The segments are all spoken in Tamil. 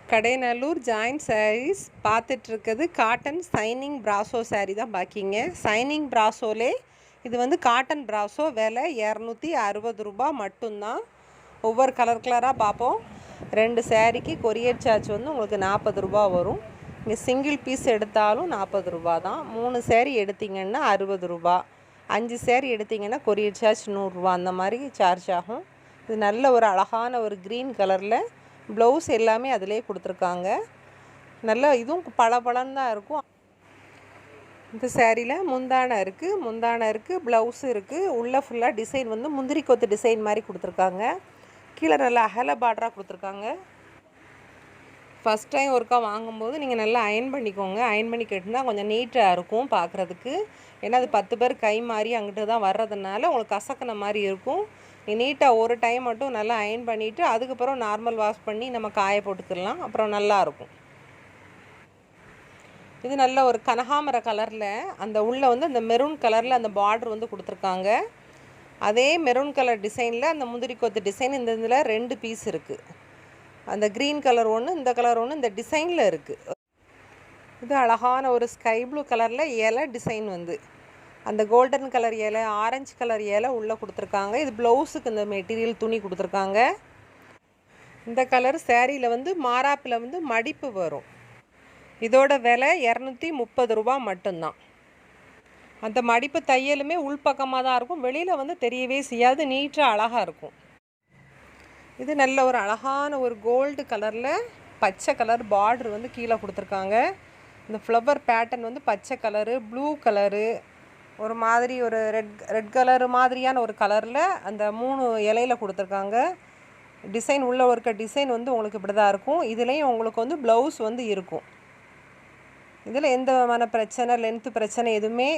கடைநல்லூர் ஜாயின்ட் சாரீஸ் பார்த்துட்ருக்குது. காட்டன் சைனிங் ப்ராசோ சாரீ தான் பாக்கிங்க. சைனிங் ப்ராசோலே இது வந்து காட்டன் ப்ராசோ. விலை 260 ரூபா மட்டும்தான். ஒவ்வொரு கலராக பார்ப்போம். 2 சாரீக்கு கொரியர் சார்ஜ் வந்து உங்களுக்கு 40 ரூபா வரும். இங்கே சிங்கிள் பீஸ் எடுத்தாலும் 40 ரூபா தான். 3 சாரீ எடுத்திங்கன்னா 60 ரூபா. 5 சாரீ எடுத்திங்கன்னா கொரியர் சார்ஜ் 100 ரூபா. அந்த மாதிரி சார்ஜ் ஆகும். இது நல்ல ஒரு அழகான ஒரு க்ரீன் கலரில் ப்ளவுஸ் எல்லாமே அதிலே கொடுத்துருக்காங்க. நல்லா இதுவும் பளபளன்னு தான் இருக்கும். இந்த சேரீயில் முந்தானை இருக்குது, ப்ளவுஸு இருக்குது. உள்ளே ஃபுல்லாக டிசைன் வந்து முந்திரி கொத்து டிசைன் மாதிரி கொடுத்துருக்காங்க. கீழே நல்லா அகல பார்டராக கொடுத்துருக்காங்க. ஃபஸ்ட் டைம் ஒருக்கா வாங்கும்போது நீங்கள் நல்லா அயன் பண்ணிக்கோங்க. அயன் பண்ணி கட்டினா கொஞ்சம் நீட்டாக இருக்கும் பார்க்குறதுக்கு. ஏன்னா அது 10 பேர் கை மாறி அங்கிட்டு தான் வர்றதுனால உங்களுக்கு கசக்கின மாதிரி இருக்கும். நீட்டாக ஒரு டைம் மட்டும் நல்லா அயன் பண்ணிவிட்டு அதுக்கப்புறம் நார்மல் வாஷ் பண்ணி நம்ம காய போட்டுக்கலாம். அப்புறம் நல்லாயிருக்கும். இது நல்ல ஒரு கனகாமர கலரில் அந்த உள்ளே வந்து அந்த மெரூன் கலரில் அந்த பார்டர் வந்து கொடுத்துருக்காங்க. அதே மெரூன் கலர் டிசைனில் அந்த முந்திரி கொத்து டிசைன் இந்த இதில் 2 பீஸ் இருக்குது. அந்த க்ரீன் கலர் ஒன்று, இந்த கலர் ஒன்று இந்த டிசைனில் இருக்குது. இது அழகான ஒரு ஸ்கை ப்ளூ கலரில் இலை டிசைன் வந்து அந்த கோல்டன் கலர் இலை, ஆரஞ்சு கலர் இலை உள்ளே கொடுத்துருக்காங்க. இது ப்ளவுஸுக்கு இந்த மெட்டீரியல் துணி கொடுத்துருக்காங்க. இந்த கலர் சேரீயில் வந்து மாராப்பில் வந்து மடிப்பு வரும். இதோட விலை 230 ரூபா மட்டும்தான். அந்த மடிப்பு தையலுமே உள்பக்கமாக தான் இருக்கும். வெளியில் வந்து தெரியவே செய்யாது. நீட்டாக அழகாக இருக்கும். இது நல்ல ஒரு அழகான ஒரு கோல்டு கலரில் பச்சை கலர் பார்டர் வந்து கீழே கொடுத்துருக்காங்க. இந்த ஃப்ளவர் பேட்டர்ன் வந்து பச்சை கலரு, ப்ளூ கலரு, ஒரு மாதிரி ஒரு ரெட் கலரு மாதிரியான ஒரு கலரில் அந்த 3 இலையில் கொடுத்துருக்காங்க. டிசைன் உள்ளே இருக்க டிசைன் வந்து உங்களுக்கு இப்படி தான் இருக்கும். இதுலேயும் உங்களுக்கு வந்து ப்ளவுஸ் வந்து இருக்கும். இதில் எந்த விதமான பிரச்சனை, லென்த்து பிரச்சனை எதுவுமே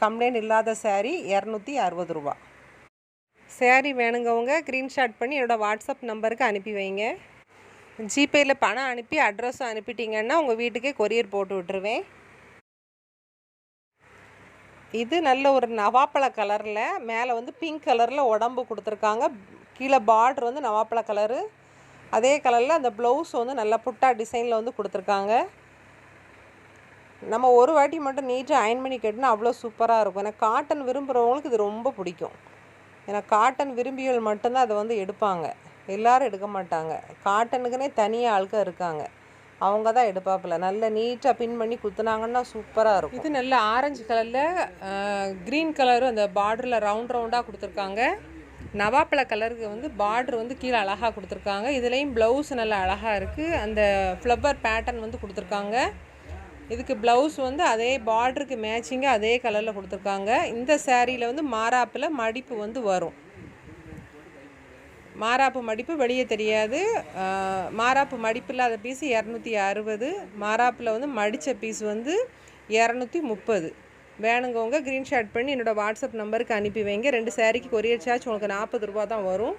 கம்ப்ளைண்ட் இல்லாத சாரீ 260 ரூபா. சேரீ வேணுங்கவங்க ஸ்க்ரீன்ஷாட் பண்ணி என்னோடய வாட்ஸ்அப் நம்பருக்கு அனுப்பி வைங்க. ஜிபேயில் பணம் அனுப்பி அட்ரஸும் அனுப்பிட்டிங்கன்னா உங்கள் வீட்டுக்கே கொரியர் போட்டு விட்டுருவேன். இது நல்ல ஒரு நவாப்பழ கலரில் மேலே வந்து பிங்க் கலரில் உடம்பு கொடுத்துருக்காங்க. கீழே பார்டர் வந்து நவாப்பழ கலரு. அதே கலரில் அந்த ப்ளவுஸ் வந்து நல்லா புட்டா டிசைனில் வந்து கொடுத்துருக்காங்க. நம்ம ஒரு வாட்டி மட்டும் நீட்டாக அயன் பண்ணி கட்டினா அவ்வளோ சூப்பராக இருக்கும். ஏன்னா காட்டன் விரும்புகிறவங்களுக்கு இது ரொம்ப பிடிக்கும். ஏன்னா காட்டன் விரும்பிகள் மட்டும்தான் அதை வந்து எடுப்பாங்க. எல்லோரும் எடுக்க மாட்டாங்க. காட்டனுக்குனே தனியாக ஆட்கள் இருக்காங்க. அவங்க தான் எடுப்பாப்பில். நல்ல நீட்டாக பின் பண்ணி குத்துனாங்கன்னா சூப்பராக இருக்கும். இது நல்ல ஆரஞ்சு கலரில் க்ரீன் கலரு அந்த பார்டரில் ரவுண்டாக கொடுத்துருக்காங்க. நவாப்பழ கலருக்கு வந்து பார்டர் வந்து கீழே அழகாக கொடுத்துருக்காங்க. இதுலேயும் ப்ளவுஸ் நல்லா அழகாக இருக்குது. அந்த ஃப்ளவர் பேட்டர்ன் வந்து கொடுத்துருக்காங்க. இதுக்கு ப்ளவுஸ் வந்து அதே பார்டருக்கு மேட்சிங்காக அதே கலரில் கொடுத்துருக்காங்க. இந்த சேரீயில் வந்து மாராப்பில் மடிப்பு வந்து வரும். மாராப்பு மடிப்பு வெளியே தெரியாது. மாராப்பு மடிப்பு இல்லாத பீஸு 260. மாராப்பில் வந்து மடித்த பீஸ் வந்து 230. வேணுங்கவங்க ஸ்க்ரீன்ஷாட் பண்ணி என்னோடய வாட்ஸ்அப் நம்பருக்கு அனுப்பி வைங்க. 2 சாரீக்கு கொரியர் சார்ஜ் உங்களுக்கு 40 ரூபா தான் வரும்.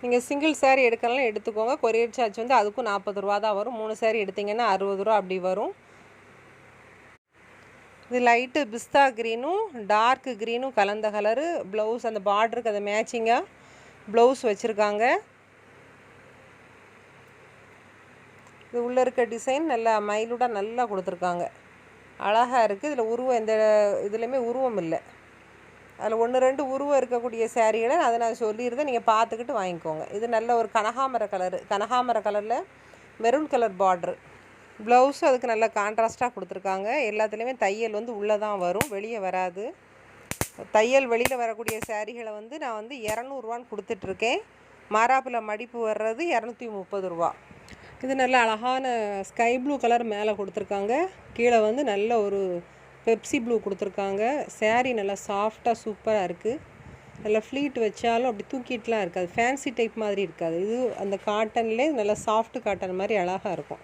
நீங்கள் சிங்கிள் சாரீ எடுக்கலாம் எடுத்துக்கோங்க. கொரியர் சார்ஜ் வந்து அதுக்கும் 40 ரூபா தான் வரும். 3 சாரீ எடுத்திங்கன்னா 60 ரூபா அப்படி வரும். இது லைட்டு பிஸ்தா க்ரீனும் டார்க்கு க்ரீனும் கலந்த கலரு. ப்ளவுஸ் அந்த பார்டருக்கு அதை மேட்சிங்காக ப்ளவுஸ் வச்சுருக்காங்க. இது உள்ளே இருக்க டிசைன் நல்லா மைலூடாக நல்லா கொடுத்துருக்காங்க. அழகாக இருக்குது. இதில் உருவம் எந்த இதுலேயுமே உருவம் இல்லை. அதில் 1-2 உருவம் இருக்கக்கூடிய சேரீகளை அதை நான் சொல்லியிருந்தேன். நீங்கள் பார்த்துக்கிட்டு வாங்கிக்கோங்க. இது நல்ல ஒரு கனகாமர கலரில் மெரூன் கலர் பார்ட்ரு. ப்ளவுஸும் அதுக்கு நல்லா கான்ட்ராஸ்ட்டாக கொடுத்துருக்காங்க. எல்லாத்துலேயுமே தையல் வந்து உள்ளே தான் வரும், வெளியே வராது. தையல் வெளியில் வரக்கூடிய சேரீகளை வந்து நான் வந்து 200 ரூபான்னு கொடுத்துட்ருக்கேன். மாராப்பில் மடிப்பு வர்றது 230 ரூபா. இது நல்ல அழகான ஸ்கை ப்ளூ கலர் மேலே கொடுத்துருக்காங்க. கீழே வந்து நல்ல ஒரு பெப்சி ப்ளூ கொடுத்துருக்காங்க. சேரீ நல்லா சாஃப்டாக சூப்பராக இருக்குது. நல்லா ஃப்ளீட் வச்சாலும் அப்படி தூக்கிட்டுலாம் இருக்காது. ஃபேன்சி டைப் மாதிரி இருக்காது. இது அந்த காட்டன்லேயே நல்லா சாஃப்ட் காட்டன் மாதிரி அழகாக இருக்கும்.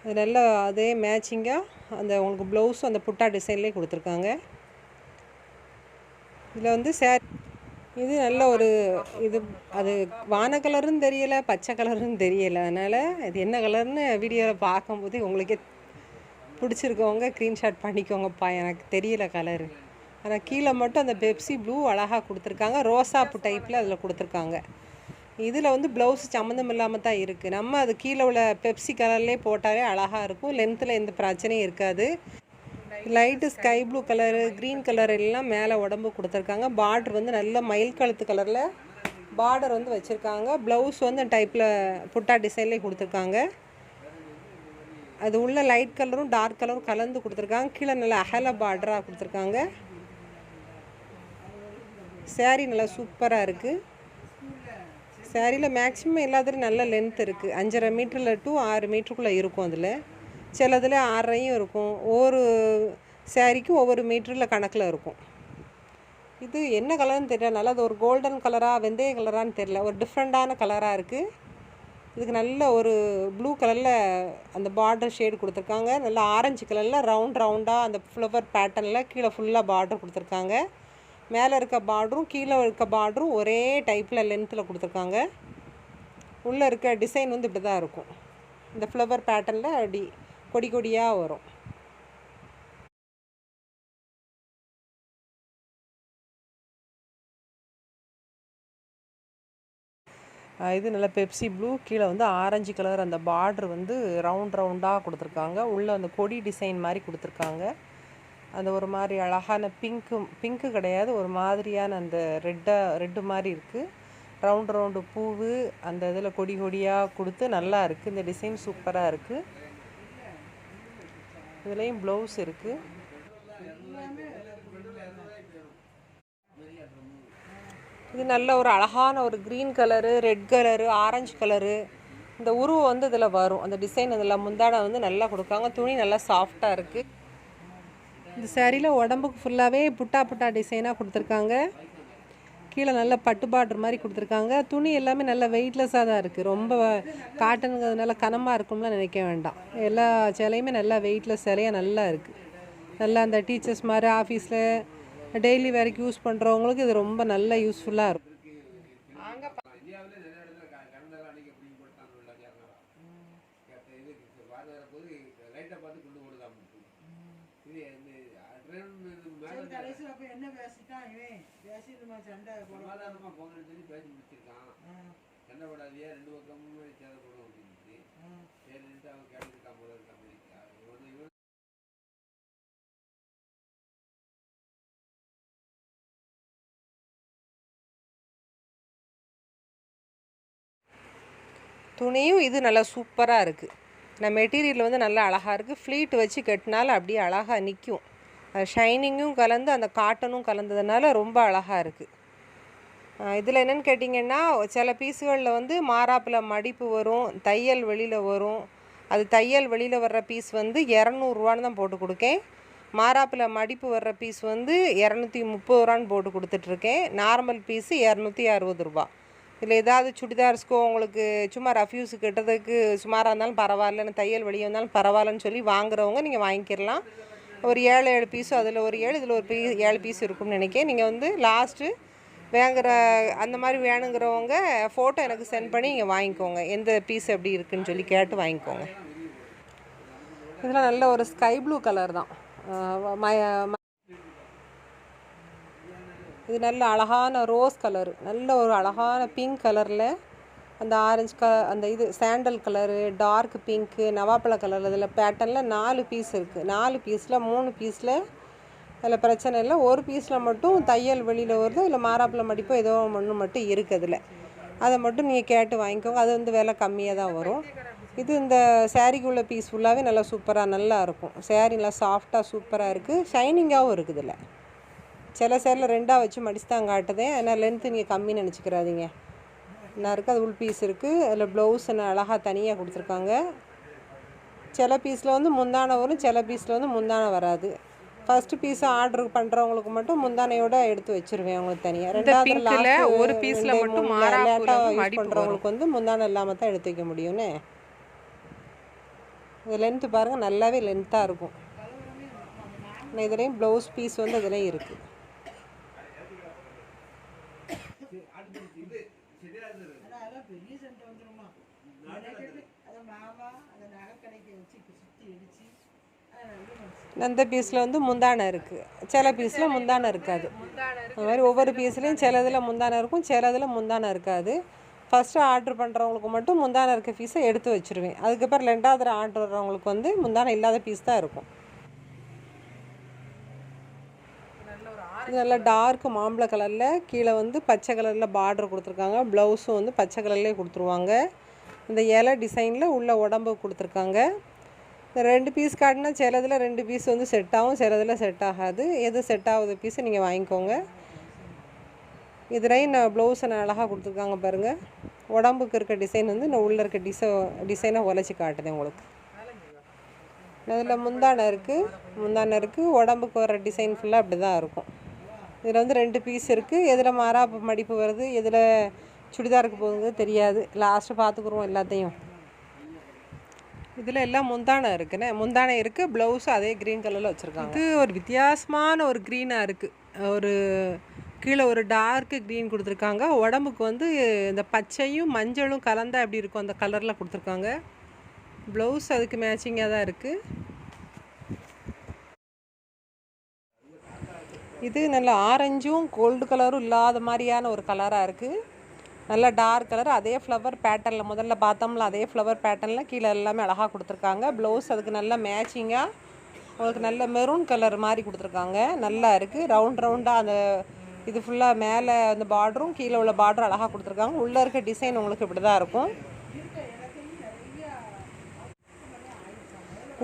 அது நல்லா அதே மேட்சிங்காக அந்த உங்களுக்கு ப்ளவுஸும் அந்த புட்டா டிசைன்லேயே கொடுத்துருக்காங்க. இதில் வந்து இது நல்ல ஒரு இது அது வான கலருன்னு தெரியலை, பச்சை கலருன்னு தெரியலை. அதனால் இது என்ன கலர்னு வீடியோவில் பார்க்கும்போது உங்களுக்கே பிடிச்சிருக்கவங்க ஸ்க்ரீன்ஷாட் பண்ணிக்கோங்கப்பா. எனக்கு தெரியல கலரு. ஆனால் கீழே மட்டும் அந்த பெப்சி ப்ளூ அழகாக கொடுத்துருக்காங்க. ரோசாப்பு டைப்பில் அதில் கொடுத்துருக்காங்க. இதில் வந்து ப்ளவுஸ் சம்மந்தம் இல்லாமல் தான் இருக்குது. நம்ம அது கீழே உள்ள பெப்சி கலர்லேயே போட்டாலே அழகாக இருக்கும். லென்த்தில் எந்த பிரச்சனையும் இருக்காது. Light sky blue colour, green colour எல்லாம் மேலே உடம்பு கொடுத்துருக்காங்க. பார்டர் வந்து நல்ல மயில் கழுத்து கலரில் பார்டர் வந்து வச்சுருக்காங்க. ப்ளவுஸ் வந்து டைப்பில் புட்டா டிசைன்லேயே கொடுத்துருக்காங்க. அது உள்ள லைட் கலரும் டார்க் கலரும் கலந்து கொடுத்துருக்காங்க. கீழே நல்லா அகல பார்டராக கொடுத்துருக்காங்க. சேரீ நல்லா சூப்பராக இருக்குது. சேரீயில் மேக்ஸிமம் எல்லாத்துலேயும் நல்ல லென்த் இருக்குது. 5.5 மீட்டரில் டு 6 மீட்டருக்குள்ளே இருக்கும். அதில் சிலதில் 6.5 இருக்கும். ஒவ்வொரு சேரீக்கும் ஒவ்வொரு மீட்டரில் கணக்கில் இருக்கும். இது என்ன கலர்னு தெரியல. நல்லா அது ஒரு கோல்டன் கலராக வெந்தய கலரான்னு தெரியல. ஒரு டிஃப்ரெண்ட்டான கலராக இருக்குது. இதுக்கு நல்ல ஒரு ப்ளூ கலரில் அந்த பார்டர் ஷேடு கொடுத்துருக்காங்க. நல்லா ஆரஞ்சு கலரில் ரவுண்டாக அந்த ஃப்ளவர் பேட்டர்னில் கீழே ஃபுல்லாக பார்டர் கொடுத்துருக்காங்க. மேலே இருக்க பார்டரும் கீழே இருக்க பார்டரும் ஒரே டைப்பில் லென்த்தில் கொடுத்துருக்காங்க. உள்ளே இருக்க டிசைன் வந்து இப்படி தான் இருக்கும். இந்த ஃப்ளவர் பேட்டர்னில் அப்படி கொடி கொடியாக வரும். இது நல்ல பெப்சி ப்ளூ, கீழே வந்து ஆரஞ்சு கலர் அந்த பார்டர் வந்து ரவுண்டாக கொடுத்துருக்காங்க. உள்ளே அந்த கொடி டிசைன் மாதிரி கொடுத்துருக்காங்க. அந்த ஒரு மாதிரி அழகான பிங்க்கு கிடையாது, ஒரு மாதிரியான அந்த ரெட்டு மாதிரி இருக்குது. ரவுண்டு பூவு அந்த இதில் கொடி கொடியாக கொடுத்து நல்லா இருக்குது. இந்த டிசைன் சூப்பராக இருக்குது. இதுலேயும் ப்ளவுஸ் இருக்குது. இது நல்ல ஒரு அழகான ஒரு green colour, red colour, orange colour இந்த உருவம் வந்து இதில் வரும். அந்த டிசைன் இதில் முந்தாடை வந்து நல்லா கொடுக்காங்க. துணி நல்லா சாஃப்டாக இருக்குது. இந்த சேரீயில் உடம்புக்கு ஃபுல்லாகவே புட்டா டிசைனாக கொடுத்துருக்காங்க. கீழே நல்ல பட்டு பார்டர் மாதிரி கொடுத்துருக்காங்க. துணி எல்லாமே நல்ல வெயிட்லெஸ்ஸாக தான் இருக்குது. ரொம்ப காட்டனுங்கிறதுனால கனமாக இருக்கும்லாம் நினைக்க வேண்டாம். எல்லா சேலையுமே நல்லா வெயிட்லெஸ் சேலையாக நல்லா இருக்குது. நல்லா அந்த டீச்சர்ஸ் மாதிரி ஆஃபீஸில் டெய்லி வேலைக்கு யூஸ் பண்ணுறவங்களுக்கு இது ரொம்ப நல்ல யூஸ்ஃபுல்லாக இருக்கும். துணியும் இது நல்லா சூப்பராக இருக்குது. நான் மெட்டீரியல் வந்து நல்லா அழகாக இருக்குது. ஃப்ளீட் வச்சு கட்டினாலும் அப்படியே அழகாக நிற்கும். ஷைனிங்கும் கலந்து அந்த காட்டனும் கலந்ததுனால ரொம்ப அழகாக இருக்குது. இதில் என்னென்னு கேட்டிங்கன்னா, சில பீஸுகளில் வந்து மாறாப்பில் மடிப்பு வரும், தையல் வெளியில் வரும். அது தையல் வெளியில் வர்ற பீஸ் வந்து 200 தான் போட்டு கொடுக்கேன். மாறாப்பில் மடிப்பு வர்ற பீஸ் வந்து 230 போட்டு கொடுத்துட்ருக்கேன். நார்மல் பீஸு 260 இதில் ஏதாவது சுடிதார்ஸ்க்கோ உங்களுக்கு சும்மா ரஃப்யூஸு கட்டுறதுக்கு சுமாராக இருந்தாலும் பரவாயில்லன்னு, தையல் வெளியே இருந்தாலும் பரவாயில்லன்னு சொல்லி வாங்குறவங்க நீங்கள் வாங்கிக்கிடலாம். ஒரு 7 பீஸும் அதில் ஒரு 7 இதில் ஒரு 7 பீஸ் இருக்கும்னு நினைக்கிறேன். நீங்கள் வந்து லாஸ்ட்டு வாங்குகிற அந்த மாதிரி வேணுங்கிறவங்க ஃபோட்டோ எனக்கு சென்ட் பண்ணி நீங்கள் வாங்கிக்கோங்க. எந்த பீஸ் எப்படி இருக்குதுன்னு சொல்லி கேட்டு வாங்கிக்கோங்க. இதில் நல்ல ஒரு ஸ்கை ப்ளூ கலர் தான். இது நல்ல அழகான ரோஸ் கலரு, நல்ல ஒரு அழகான பிங்க் கலரில் அந்த ஆரஞ்சு அந்த இது சாண்டல் கலரு, டார்க் பிங்க்கு, நவாப்பழ கலர் இதில் பேட்டர்னில் 4 பீஸ் இருக்குது. 4 பீஸில் 3 பீஸில் அதில் பிரச்சனை இல்லை. ஒரு பீஸில் மட்டும் தையல் வெளியில் வருதோ இல்லை மாறாப்பில் மடிப்போ ஏதோ ஒன்று மட்டும் இருக்குது. அதில் அதை மட்டும் நீங்கள் கேட்டு வாங்கிக்கோங்க. அது வந்து விலை கம்மியாக தான் வரும். இது இந்த சேரீக்குள்ள பீஸ் ஃபுல்லாகவே நல்லா சூப்பராக நல்லா இருக்கும். சேரீ நல்லா சாஃப்டாக சூப்பராக இருக்குது. ஷைனிங்காகவும் இருக்குது. இதில் சில சேரில் 2 வச்சு மடிச்சு தான் காட்டுதேன். ஏன்னா லென்த்து நீங்கள் கம்மின்னு நினச்சிக்கிறாதீங்க. என்ன இருக்குது, அது உள் பீஸ் இருக்குது. அதில் ப்ளவுஸ் என்ன அழகாக தனியாக கொடுத்துருக்காங்க. சில பீஸில் வந்து முந்தானை வரும், சில பீஸில் வந்து முந்தானை வராது. ஃபஸ்ட்டு பீஸை ஆர்டர் பண்ணுறவங்களுக்கு மட்டும் முந்தானையோடு எடுத்து வச்சுருவேன் அவங்களுக்கு தனியாக. ரெண்டாவது ஒரு பீஸில் மட்டும் லேட்டாக யூஸ் பண்ணுறவங்களுக்கு வந்து முந்தானை இல்லாமல் தான் எடுத்து வைக்க முடியும்னு. இது லென்த்து பாருங்கள், நல்லாவே லென்த்தாக இருக்கும். இதுலேயும் ப்ளவுஸ் பீஸ் வந்து இதுலேயும் இருக்குது. அந்த பீஸில் வந்து முந்தானை இருக்குது, சில பீஸில் முந்தானை இருக்காது. அது மாதிரி ஒவ்வொரு பீஸ்லேயும் சில இதில் முந்தானை இருக்கும், சில இதில் முந்தானை இருக்காது. ஃபஸ்ட்டு ஆர்டர் பண்ணுறவங்களுக்கு மட்டும் முந்தானை இருக்க பீஸை எடுத்து வச்சுருவேன். அதுக்கப்புறம் 2வது ஆர்டர் வர்றவங்களுக்கு வந்து முந்தானை இல்லாத பீஸ் தான் இருக்கும். இது நல்லா டார்க் மாம்பழ கலரில் கீழே வந்து பச்சை கலரில் பார்டர் கொடுத்துருக்காங்க. ப்ளவுஸும் வந்து பச்சை கலர்லேயே கொடுத்துருவாங்க. இந்த இலை டிசைனில் உள்ள உடம்பு கொடுத்துருக்காங்க. இந்த 2 பீஸ் காட்டினா சிலதில் 2 பீஸ் வந்து செட் ஆகும், சிலதில் செட் ஆகாது. எது செட் ஆகுது பீஸை நீங்கள் வாங்கிக்கோங்க. இதுலேயும் நான் ப்ளவுஸை நான் அழகாக கொடுத்துருக்காங்க பாருங்கள். உடம்புக்கு இருக்க டிசைன் வந்து நான் உள்ளே இருக்க டிசைனை உழைச்சி காட்டுதேன் உங்களுக்கு. அதில் முந்தானை இருக்குது. உடம்புக்கு வர டிசைன் ஃபுல்லாக அப்படி தான் இருக்கும். இதில் வந்து 2 பீஸ் இருக்குது. எதில் மாறாப்பு மடிப்பு வருது, எதில் சுடிதாருக்கு போகுது தெரியாது. லாஸ்ட்டு பார்த்துக்குருவோம் எல்லாத்தையும். இதில் எல்லாம் முந்தானை இருக்குது. ப்ளவுஸு அதே க்ரீன் கலரில் வச்சுருக்காங்க. இது ஒரு வித்தியாசமான ஒரு க்ரீனாக இருக்குது. ஒரு கீழே ஒரு டார்க்கு க்ரீன் கொடுத்துருக்காங்க. உடம்புக்கு வந்து இந்த பச்சையும் மஞ்சளும் கலந்தால் எப்படி இருக்கும் அந்த கலரில் கொடுத்துருக்காங்க. ப்ளவுஸ் அதுக்கு மேட்சிங்காக தான் இருக்குது. இது நல்ல ஆரஞ்சும் கோல்டு கலரும் இல்லாத மாதிரியான ஒரு கலராக இருக்குது. நல்ல டார்க் கலர். அதே ஃப்ளவர் பேட்டர்னில் முதல்ல பார்த்தோம்ல அதே ஃப்ளவர் பேட்டர்னில் கீழே எல்லாமே அழகாக கொடுத்துருக்காங்க. ப்ளவுஸ் அதுக்கு நல்ல மேட்சிங்காக உங்களுக்கு நல்ல மெரூன் கலர் மாதிரி கொடுத்துருக்காங்க. நல்லா இருக்குது. ரவுண்டாக அந்த இது ஃபுல்லாக மேலே அந்த பார்டரும் கீழே உள்ள பார்டரும் அழகாக கொடுத்துருக்காங்க. உள்ளே இருக்க டிசைன் உங்களுக்கு இப்படி தான் இருக்கும்.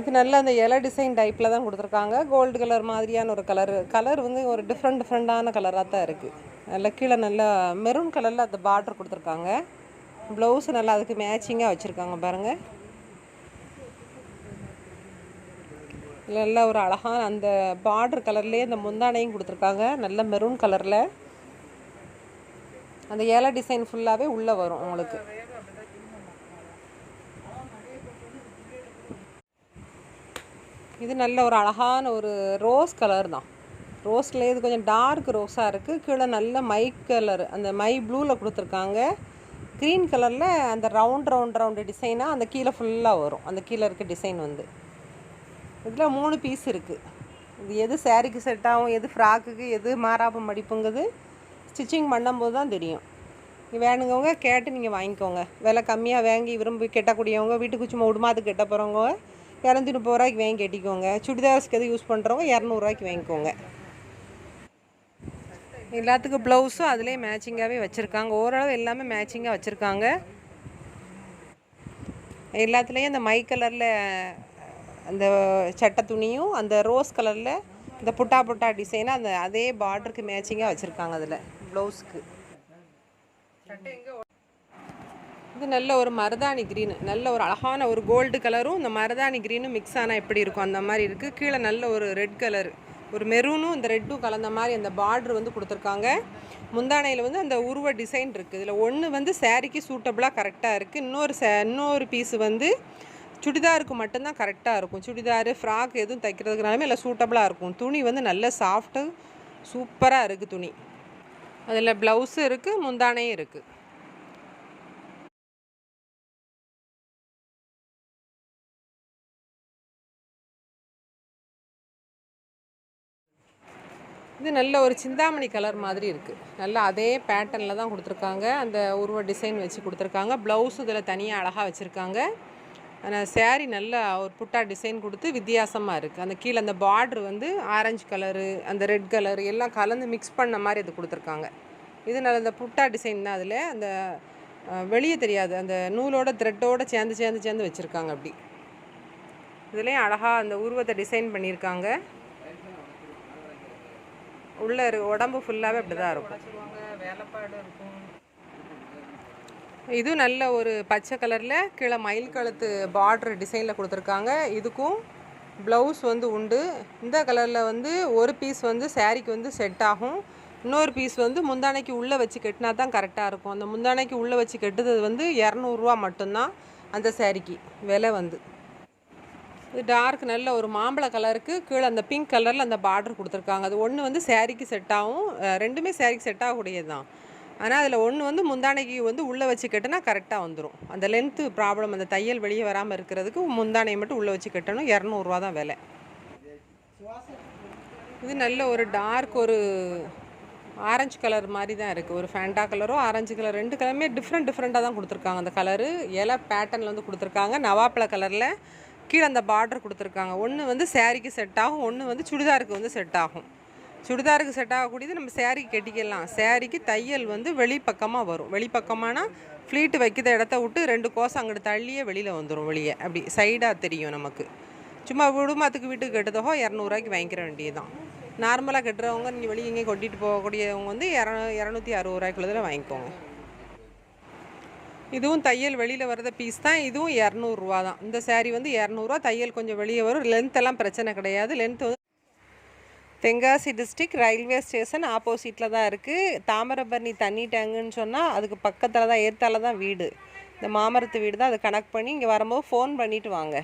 இது நல்ல அந்த இலை டிசைன் டைப்பில் தான் கொடுத்துருக்காங்க. கோல்டு கலர் மாதிரியான ஒரு கலர் வந்து ஒரு டிஃப்ரெண்ட்டான கலராக தான் இருக்குது. நல்லா கீழே நல்லா மெரூன் கலரில் அந்த பார்டர் கொடுத்துருக்காங்க. ப்ளவுஸு நல்லா அதுக்கு மேட்சிங்காக வச்சுருக்காங்க பாருங்கள். நல்லா ஒரு அழகான அந்த பார்டர் கலர்லேயே அந்த முந்தானையும் கொடுத்துருக்காங்க. நல்ல மெரூன் கலரில் அந்த இலை டிசைன் ஃபுல்லாகவே உள்ளே வரும் உங்களுக்கு. இது நல்ல ஒரு அழகான ஒரு ரோஸ் கலர் தான். ரோஸ்லேயே இது கொஞ்சம் டார்க் ரோஸாக இருக்குது. கீழே நல்ல மை கலர் அந்த மை ப்ளூவில் கொடுத்துருக்காங்க. க்ரீன் கலரில் அந்த ரவுண்டு டிசைனாக அந்த கீழே ஃபுல்லாக வரும். அந்த கீழே இருக்க டிசைன் வந்து இதில் 3 பீஸ் இருக்குது. இது எது சாரீக்கு செட் ஆகும், எது ஃப்ராக்குக்கு, எது மாறாப்பு மடிப்புங்கிறது ஸ்டிச்சிங் பண்ணும்போது தான் தெரியும். வேணுங்கவங்க கேட்டு நீங்கள் வாங்கிக்கோங்க. விலை கம்மியாக வாங்கி விரும்பி கெட்டக்கூடியவங்க, வீட்டுக்கு சும்மா உடுமாத்துக்கு கெட்ட போகிறவங்க 230 ரூபாய்க்கு வாங்கி கட்டிக்கோங்க. சுடிதார்ஸ்க்கு எது யூஸ் பண்ணுறவங்க 200 ரூபாய்க்கு வாங்கிக்கோங்க. எல்லாத்துக்கும் ப்ளவுஸும் அதிலே மேட்சிங்காகவே வச்சுருக்காங்க. ஓரளவு எல்லாமே மேட்சிங்காக வச்சுருக்காங்க. எல்லாத்துலேயும் அந்த மை கலரில் அந்த சட்டை துணியும் அந்த ரோஸ் கலரில் இந்த புட்டா டிசைனாக அந்த அதே பார்டருக்கு மேட்சிங்காக வச்சுருக்காங்க அதில் ப்ளவுஸுக்கு. இது நல்ல ஒரு மருதாணி க்ரீனு, நல்ல ஒரு அழகான ஒரு கோல்டு கலரும் இந்த மருதாணி க்ரீனும் மிக்ஸ் ஆனால் எப்படி இருக்கும் அந்த மாதிரி இருக்குது. கீழே நல்ல ஒரு ரெட் கலரு, ஒரு மெரூனும் இந்த ரெட்டும் கலந்த மாதிரி அந்த பார்டர் வந்து கொடுத்துருக்காங்க. முந்தானையில் வந்து அந்த உருவ டிசைன் இருக்குது. இதில் ஒன்று வந்து சாரீக்கு சூட்டபுளாக கரெக்டாக இருக்குது. இன்னொரு பீஸு வந்து சுடிதாருக்கு மட்டும்தான் கரெக்டாக இருக்கும். சுடிதாரு ஃப்ராக் எதுவும் தைக்கிறதுக்குனாலுமே இல்லை சூட்டபுளாக இருக்கும். துணி வந்து நல்ல சாஃப்ட்டு சூப்பராக இருக்குது துணி. அதில் ப்ளவுஸும் இருக்குது, முந்தானையும் இருக்குது. இது நல்ல ஒரு சிந்தாமணி கலர் மாதிரி இருக்குது. நல்லா அதே பேட்டர்னில் தான் கொடுத்துருக்காங்க. அந்த உருவ டிசைன் வச்சு கொடுத்துருக்காங்க. ப்ளவுஸும் இதில் தனியாக அழகாக வச்சுருக்காங்க. ஆனால் சேரீ நல்லா ஒரு புட்டா டிசைன் கொடுத்து வித்தியாசமாக இருக்குது. அந்த கீழே அந்த பார்ட்ரு வந்து ஆரஞ்சு கலரு, அந்த ரெட் கலரு எல்லாம் கலந்து மிக்ஸ் பண்ண மாதிரி அது கொடுத்துருக்காங்க. இது நல்ல இந்த புட்டா டிசைன் தான். அதில் அந்த வெளியே தெரியாது, அந்த நூலோட த்ரெட்டோடு சேர்ந்து வச்சுருக்காங்க. அப்படி இதுலேயும் அழகாக அந்த உருவத்தை டிசைன் பண்ணியிருக்காங்க. உள்ள உடம்பு ஃபுல்லாகவே அப்படி தான் இருக்கும். வேலைப்பாடு இருக்கும். இதுவும் நல்ல ஒரு பச்சை கலரில் கீழே மயில் கழுத்து பார்டர் டிசைனில் கொடுத்துருக்காங்க. இதுக்கும் ப்ளவுஸ் வந்து உண்டு. இந்த கலரில் வந்து ஒரு பீஸ் வந்து சாரீக்கு வந்து செட் ஆகும். இன்னொரு பீஸ் வந்து முந்தானைக்கு உள்ளே வச்சு கட்டினா தான் கரெக்டாக இருக்கும். அந்த முந்தானைக்கு உள்ளே வச்சு கட்டுறது வந்து 200 ரூபா மட்டும்தான் அந்த சாரீக்கு விலை வந்து. இது டார்க் நல்ல ஒரு மாம்பழ கலருக்கு கீழே அந்த பிங்க் கலரில் அந்த பார்டர் கொடுத்துருக்காங்க. அது ஒன்று வந்து சாரீக்கு செட் ஆகும், ரெண்டுமே சாரீக்கு செட் ஆகக்கூடியது தான். ஆனால் அதில் ஒன்று வந்து முந்தானைக்கு வந்து உள்ளே வச்சு கட்டினா கரெக்டாக வந்துடும். அந்த லென்த்து ப்ராப்ளம், அந்த தையல் வெளியே வராமல் இருக்கிறதுக்கு முந்தானையை மட்டும் உள்ளே வச்சு கட்டணும். 200 ரூபா தான் விலை. இது நல்ல ஒரு டார்க் ஒரு ஆரஞ்சு கலர் மாதிரி தான் இருக்குது. ஒரு ஃபேண்டா கலரும் ஆரஞ்சு கலர் 2 கலருமே டிஃப்ரெண்ட்டாக தான் கொடுத்துருக்காங்க. அந்த கலரு இலை பேட்டர்னில் வந்து கொடுத்துருக்காங்க. நவாப்பழ கலரில் கீழே அந்த பார்டர் கொடுத்துருக்காங்க. ஒன்று வந்து சேரீக்கு செட் ஆகும், ஒன்று வந்து சுடிதாருக்கு வந்து செட் ஆகும். சுடிதாருக்கு செட் ஆகக்கூடியது நம்ம சேரீக்கு கட்டிக்கலாம். சேரீக்கு தையல் வந்து வெளிப்பக்கமாக வரும். வெளிப்பக்கமானா ஃப்ளீட்டு வைக்கிற இடத்த விட்டு 2 கோசம் அங்கிட்டு தள்ளியே வெளியில் வந்துடும். வெளியே அப்படி சைடாக தெரியும் நமக்கு. சும்மா குடும்பத்துக்கு வீட்டுக்கு கட்டுதோ 200 வாங்கிக்கிற வேண்டியதுதான். நார்மலாக கட்டுறவங்க நீங்கள் வெளியே எங்கேயும் கொட்டிட்டு போகக்கூடியவங்க வந்து 260 வாங்கிக்கோங்க. இதுவும் தையல் வெளியில் வர்ற பீஸ் தான். இதுவும் 200 தான். இந்த சேரீ வந்து 200. தையல் கொஞ்சம் வெளியே வரும். லென்த்தெல்லாம் பிரச்சனை கிடையாது. லென்த் வந்து தென்காசி டிஸ்ட்ரிக்ட் ரயில்வே ஸ்டேஷன் ஆப்போசிட்டில் தான் இருக்குது. தாமிரபரணி தண்ணி டேங்குன்னு சொன்னால் அதுக்கு பக்கத்தில் தான், ஏற்றால தான் வீடு. இந்த மாமரத்து வீடு தான். அதை கனெக்ட் பண்ணி இங்கே வரும்போது ஃபோன் பண்ணிவிட்டு வாங்க.